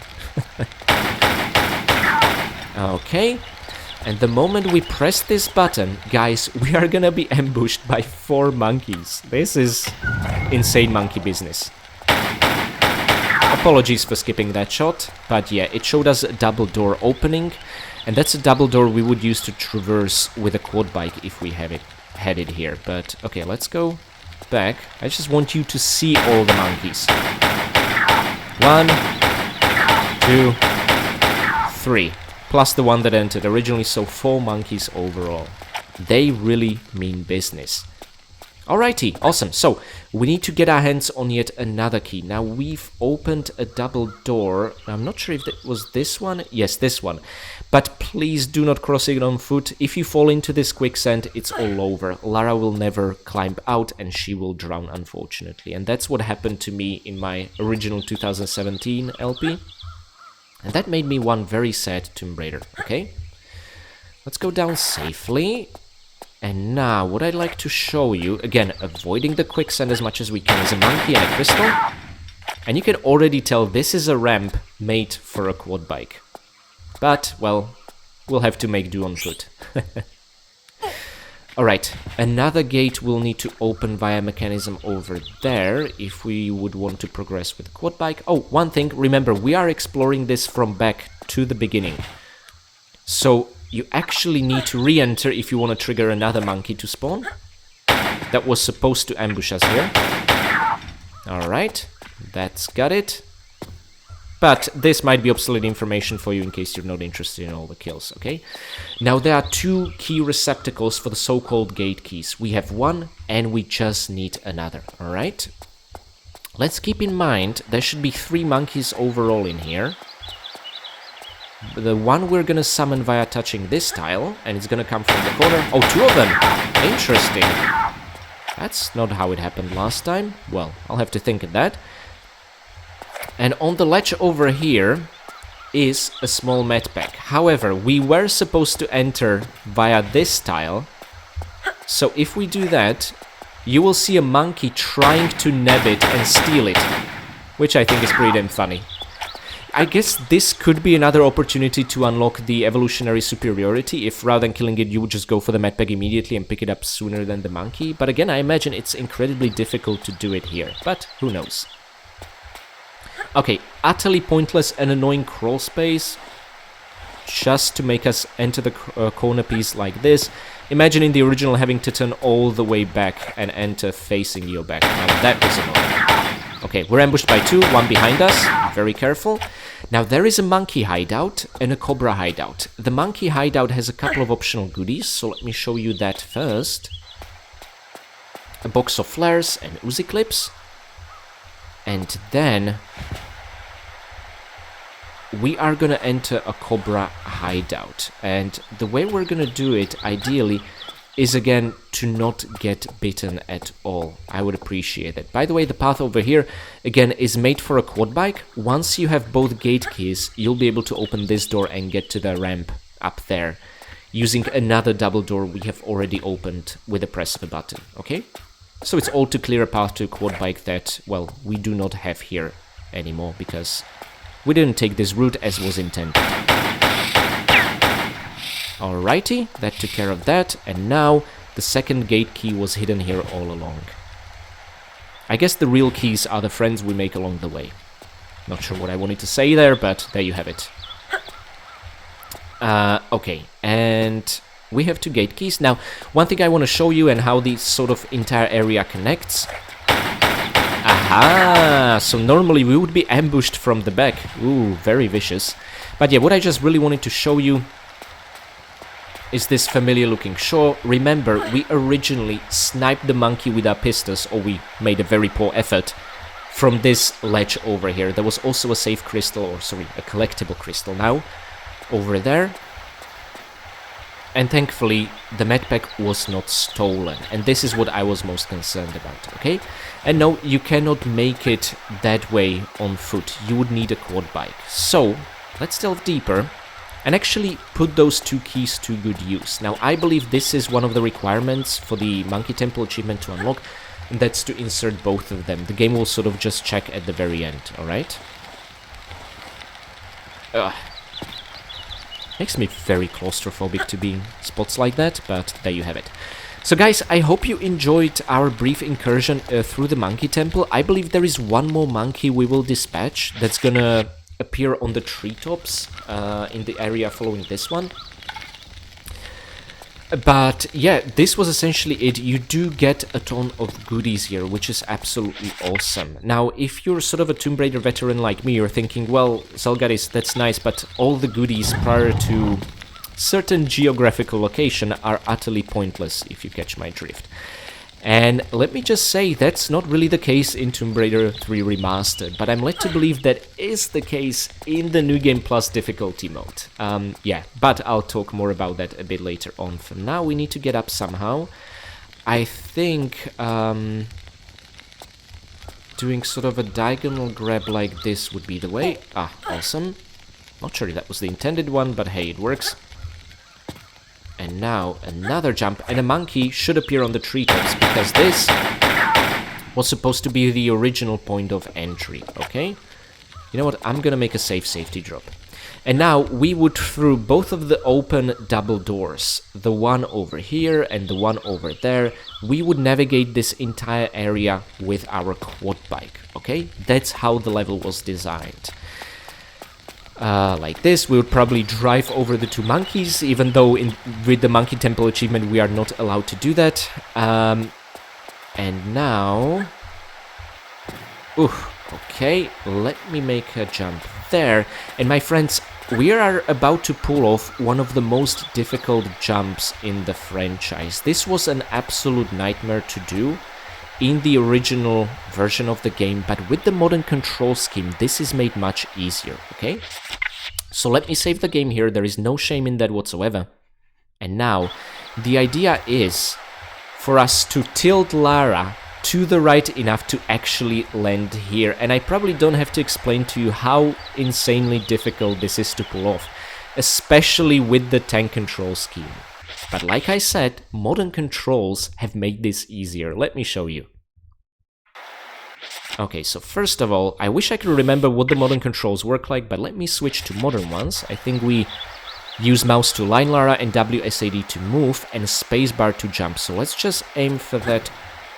Okay. And the moment we press this button, guys, we are gonna be ambushed by 4 monkeys. This is insane monkey business. Apologies for skipping that shot, but yeah, it showed us a double door opening, and that's a double door we would use to traverse with a quad bike if we had it here. But okay, let's go back. I just want you to see all the monkeys. 1, 2, 3. Plus the one that entered originally, so 4 monkeys overall. They really mean business. Alrighty, awesome. So, we need to get our hands on yet another key. Now, we've opened a double door. I'm not sure if that was this one. Yes, this one. But please do not cross it on foot. If you fall into this quicksand, it's all over. Lara will never climb out and she will drown, unfortunately. And that's what happened to me in my original 2017 LP. And that made me one very sad Tomb Raider, okay? Let's go down safely. And now, what I'd like to show you, again, avoiding the quicksand as much as we can, is a monkey and a crystal. And you can already tell this is a ramp made for a quad bike. But, well, we'll have to make do on foot. Alright, another gate we'll need to open via mechanism over there if we would want to progress with the quad bike. Oh, one thing, remember, we are exploring this from back to the beginning. So, you actually need to re-enter if you want to trigger another monkey to spawn. That was supposed to ambush us here. Alright, that's got it. But this might be obsolete information for you in case you're not interested in all the kills, okay? Now there are 2 key receptacles for the so-called gate keys. We have one and we just need another, alright? Let's keep in mind there should be 3 monkeys overall in here. The one we're gonna summon via touching this tile, and it's gonna come from the corner. Oh, 2 of them! Interesting. That's not how it happened last time. Well, I'll have to think of that. And on the ledge over here is a small medpack. However, we were supposed to enter via this tile. So if we do that, you will see a monkey trying to nab it and steal it. Which I think is pretty damn funny. I guess this could be another opportunity to unlock the evolutionary superiority if rather than killing it you would just go for the medpack immediately and pick it up sooner than the monkey. But again, I imagine it's incredibly difficult to do it here. But who knows? Okay, utterly pointless and annoying crawl space just to make us enter the corner piece like this. Imagine in the original having to turn all the way back and enter facing your back. Now that is annoying. Okay, we're ambushed by 2, one behind us. Very careful. Now there is a monkey hideout and a cobra hideout. The monkey hideout has a couple of optional goodies, so let me show you that first. A box of flares and Uzi clips. And then we are gonna enter a cobra hideout. And the way we're gonna do it, ideally, is again to not get bitten at all. I would appreciate it. By the way, the path over here, again, is made for a quad bike. Once you have both gate keys, you'll be able to open this door and get to the ramp up there, using another double door we have already opened with the press of a button, okay? So it's all to clear a path to a quad bike that, well, we do not have here anymore because we didn't take this route as was intended. Alrighty, that took care of that, and now the second gate key was hidden here all along. I guess the real keys are the friends we make along the way. Not sure what I wanted to say there, but there you have it. Okay, and we have 2 gate keys. Now, one thing I want to show you and how the sort of entire area connects. Aha! So normally we would be ambushed from the back. Ooh, very vicious. But yeah, what I just really wanted to show you is this familiar looking shore. Remember, we originally sniped the monkey with our pistols, or we made a very poor effort, from this ledge over here. There was also a safe crystal, or sorry, a collectible crystal now, over there. And thankfully, the medpack was not stolen, and this is what I was most concerned about, okay? And no, you cannot make it that way on foot. You would need a quad bike. So, let's delve deeper and actually put those 2 keys to good use. Now, I believe this is one of the requirements for the Monkey Temple achievement to unlock, and that's to insert both of them. The game will sort of just check at the very end, alright? Makes me very claustrophobic to be in spots like that, but there you have it. So guys, I hope you enjoyed our brief incursion through the Monkey Temple. I believe there is one more monkey we will dispatch that's gonna appear on the treetops in the area following this one. But yeah, this was essentially it. You do get a ton of goodies here, which is absolutely awesome. Now, if you're sort of a Tomb Raider veteran like me, you're thinking, well, Zelgaris, that's nice, but all the goodies prior to certain geographical location are utterly pointless, if you catch my drift. And let me just say, that's not really the case in Tomb Raider 3 Remastered, but I'm led to believe that is the case in the New Game Plus difficulty mode. Yeah, but I'll talk more about that a bit later on. For now, we need to get up somehow. I think doing sort of a diagonal grab like this would be the way. Ah, awesome. Not sure if that was the intended one, but hey, it works. And now another jump, and a monkey should appear on the treetops, because this was supposed to be the original point of entry, okay? You know what, I'm gonna make a safe safety drop. And now we would, through both of the open double doors, the one over here and the one over there, we would navigate this entire area with our quad bike, okay? That's how the level was designed. Like this, we would probably drive over the 2 monkeys, even though with the Monkey Temple achievement we are not allowed to do that. And now... okay, let me make a jump there. And my friends, we are about to pull off one of the most difficult jumps in the franchise. This was an absolute nightmare to do in the original version of the game, but with the modern control scheme, this is made much easier, okay? So let me save the game here, there is no shame in that whatsoever. And now, the idea is for us to tilt Lara to the right enough to actually land here. And I probably don't have to explain to you how insanely difficult this is to pull off, especially with the tank control scheme. But like I said, modern controls have made this easier. Let me show you. Okay, so first of all, I wish I could remember what the modern controls work like, but let me switch to modern ones. I think we use mouse to line Lara and WSAD to move and spacebar to jump. So let's just aim for that.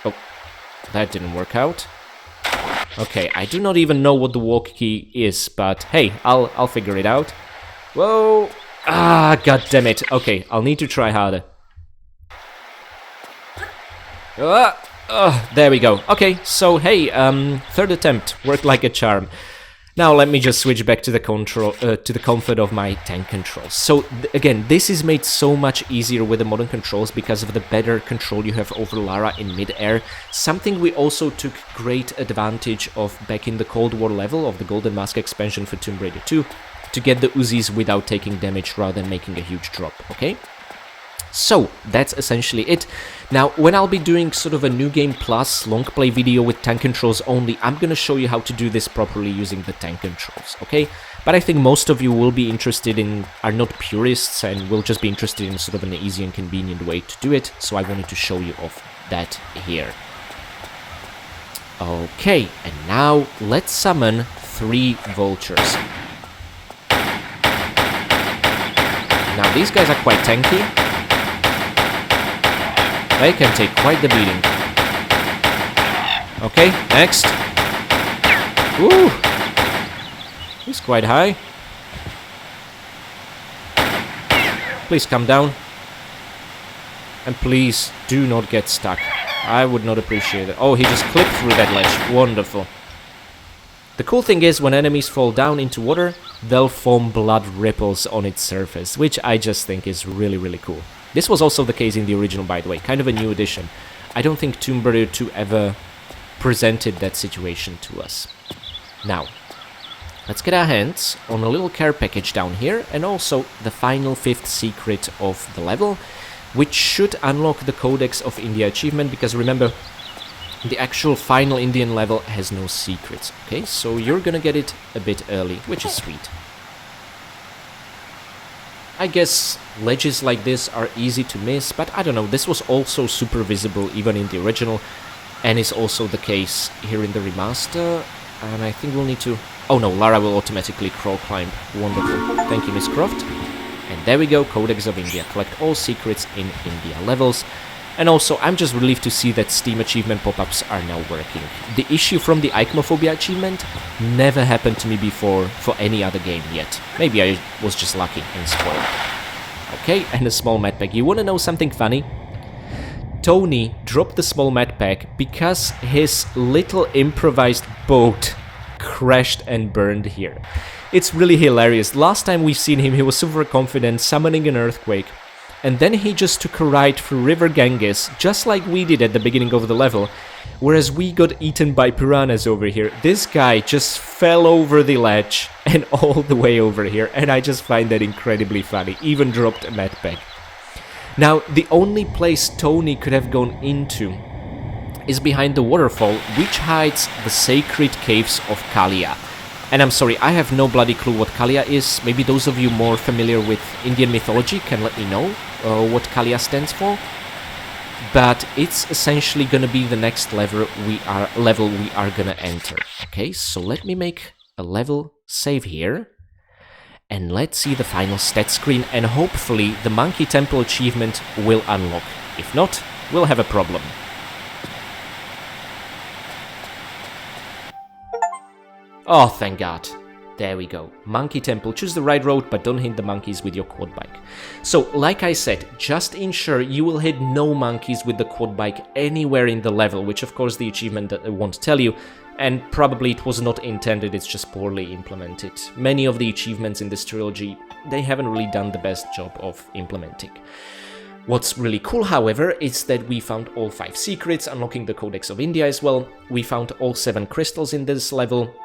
Oh, that didn't work out. Okay, I do not even know what the walk key is, but hey, I'll figure it out. Whoa! Ah, god damn it. Okay, I'll need to try harder. There we go. Okay, so hey, third attempt worked like a charm. Now let me just switch back to the control, to the comfort of my tank controls. So again, this is made so much easier with the modern controls because of the better control you have over Lara in mid-air. Something we also took great advantage of back in the Cold War level of the Golden Mask expansion for Tomb Raider 2, to get the Uzis without taking damage rather than making a huge drop, okay? So, that's essentially it. Now, when I'll be doing sort of a New Game Plus long play video with tank controls only, I'm gonna show you how to do this properly using the tank controls, okay? But I think most of you will be interested in, are not purists, and will just be interested in sort of an easy and convenient way to do it, so I wanted to show you off that here. Okay, and now let's summon 3 vultures. Now, these guys are quite tanky. They can take quite the beating. Okay, next. Woo! He's quite high. Please come down. And please do not get stuck. I would not appreciate it. Oh, he just clipped through that ledge. Wonderful. The cool thing is, when enemies fall down into water, they'll form blood ripples on its surface, which I just think is really, really cool. This was also the case in the original, by the way, kind of a new addition. I don't think Tomb Raider 2 ever presented that situation to us. Now, let's get our hands on a little care package down here, and also the final 5th secret of the level, which should unlock the Codex of India achievement, because remember, the actual final Indian level has no secrets, okay? So you're gonna get it a bit early, which is sweet. I guess ledges like this are easy to miss, but I don't know, this was also super visible even in the original, and is also the case here in the remaster, and I think we'll need to... Oh no, Lara will automatically crawl climb. Wonderful. Thank you, Miss Croft. And there we go, Codex of India. Collect all secrets in India levels. And also, I'm just relieved to see that Steam achievement pop-ups are now working. The issue from the Ichnophobia achievement never happened to me before for any other game yet. Maybe I was just lucky and spoiled. Okay, and a small med pack. You wanna know something funny? Tony dropped the small med pack because his little improvised boat crashed and burned here. It's really hilarious. Last time we've seen him, he was super confident, summoning an earthquake. And then he just took a ride through River Ganges, just like we did at the beginning of the level, whereas we got eaten by piranhas over here. This guy just fell over the ledge and all the way over here, and I just find that incredibly funny, even dropped a med pack. Now, the only place Tony could have gone into is behind the waterfall, which hides the sacred caves of Kalia. And I'm sorry, I have no bloody clue what Kalia is. Maybe those of you more familiar with Indian mythology can let me know what Kalia stands for. But it's essentially gonna be the next level we are gonna enter. Okay, so let me make a level save here. And let's see the final stat screen, and hopefully the Monkey Temple achievement will unlock. If not, we'll have a problem. Oh, thank God. There we go. Monkey Temple. Choose the right road, but don't hit the monkeys with your quad bike. So, like I said, just ensure you will hit no monkeys with the quad bike anywhere in the level, which of course the achievement won't tell you, and probably it was not intended, it's just poorly implemented. Many of the achievements in this trilogy, they haven't really done the best job of implementing. What's really cool, however, is that we found all 5 secrets, unlocking the Codex of India as well. We found all 7 crystals in this level,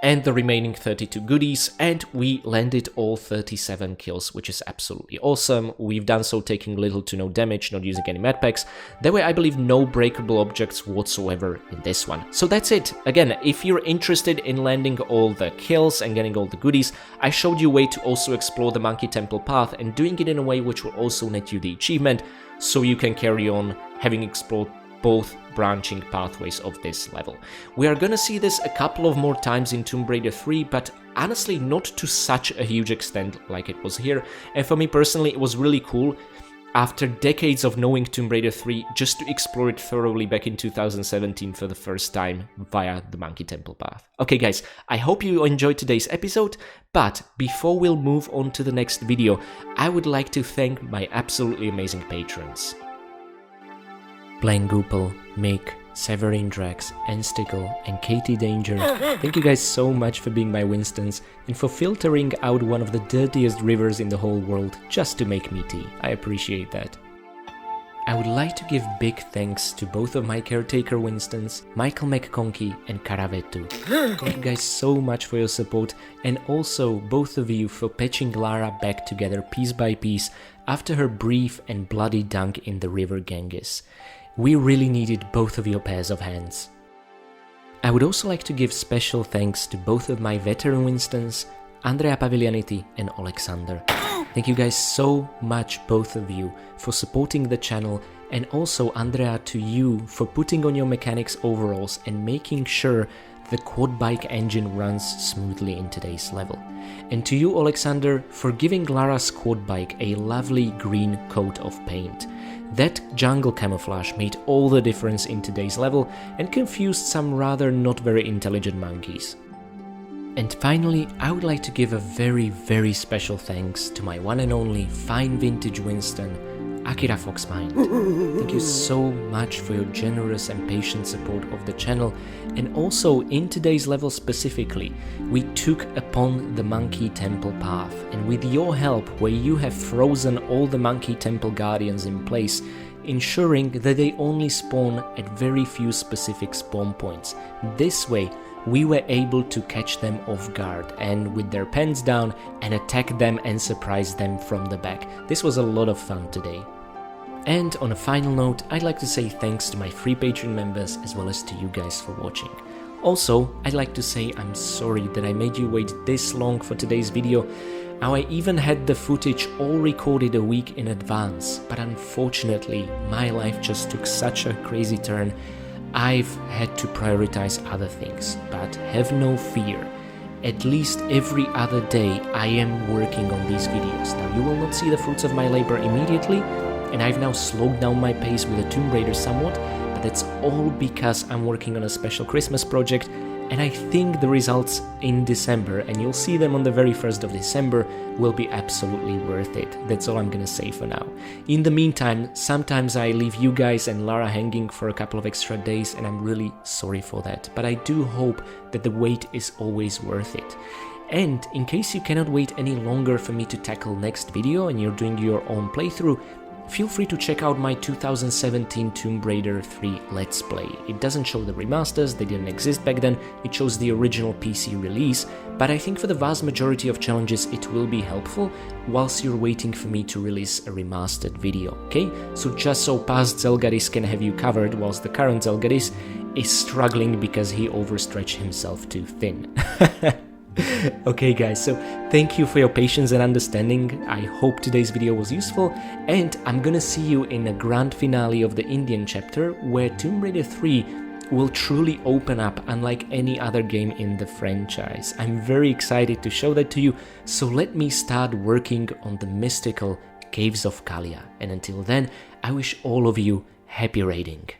and the remaining 32 goodies, and we landed all 37 kills, which is absolutely awesome. We've done so taking little to no damage, not using any med packs. There were, I believe, no breakable objects whatsoever in this one. So that's it. Again, if you're interested in landing all the kills and getting all the goodies, I showed you a way to also explore the Monkey Temple path, and doing it in a way which will also net you the achievement, so you can carry on having explored both branching pathways of this level. We are gonna see this a couple of more times in Tomb Raider 3, but honestly not to such a huge extent like it was here. And for me personally, it was really cool, after decades of knowing Tomb Raider 3, just to explore it thoroughly back in 2017 for the first time via the Monkey Temple path. Okay guys, I hope you enjoyed today's episode, but before we'll move on to the next video, I would like to thank my absolutely amazing patrons. Blaine Goopel, Mick, Severin Drax, Enstickle, and Katie Danger. Thank you guys so much for being my Winstons and for filtering out one of the dirtiest rivers in the whole world just to make me tea. I appreciate that. I would like to give big thanks to both of my caretaker Winstons, Michael McConkey and Karavetu. Thank you guys so much for your support, and also both of you for patching Lara back together piece by piece after her brief and bloody dunk in the river Ganges. We really needed both of your pairs of hands. I would also like to give special thanks to both of my veteran Winstons, Andrea Paviglianetti and Alexander. Thank you guys so much, both of you, for supporting the channel, and also Andrea, to you for putting on your mechanics overalls and making sure the quad bike engine runs smoothly in today's level. And to you, Alexander, for giving Lara's quad bike a lovely green coat of paint. That jungle camouflage made all the difference in today's level and confused some rather not very intelligent monkeys. And finally, I would like to give a very special thanks to my one and only fine vintage Winston, Akira Foxmind. Thank you so much for your generous and patient support of the channel, and also in today's level specifically, we took upon the Monkey Temple path, and with your help, where you have frozen all the Monkey Temple Guardians in place, ensuring that they only spawn at very few specific spawn points. This way, we were able to catch them off guard and with their pens down and attack them and surprise them from the back. This was a lot of fun today. And on a final note, I'd like to say thanks to my free Patreon members as well as to you guys for watching. Also, I'd like to say I'm sorry that I made you wait this long for today's video. Now, I even had the footage all recorded a week in advance, but unfortunately my life just took such a crazy turn. I've had to prioritize other things, but have no fear. At least every other day I am working on these videos. Now, you will not see the fruits of my labor immediately, and I've now slowed down my pace with the Tomb Raider somewhat, but that's all because I'm working on a special Christmas project, and I think the results in December, and you'll see them on the very 1st of December, will be absolutely worth it. That's all I'm gonna say for now. In the meantime, sometimes I leave you guys and Lara hanging for a couple of extra days, and I'm really sorry for that, but I do hope that the wait is always worth it. And in case you cannot wait any longer for me to tackle next video and you're doing your own playthrough, feel free to check out my 2017 Tomb Raider 3 Let's Play. It doesn't show the remasters, they didn't exist back then, it shows the original PC release, but I think for the vast majority of challenges it will be helpful whilst you're waiting for me to release a remastered video, okay? So just so past Zelgadis can have you covered whilst the current Zelgadis is struggling because he overstretched himself too thin. Okay guys, so thank you for your patience and understanding. I hope today's video was useful, and I'm gonna see you in a grand finale of the Indian chapter where Tomb Raider 3 will truly open up unlike any other game in the franchise. I'm very excited to show that to you, so let me start working on the mystical Caves of Kalia. And until then, I wish all of you happy raiding.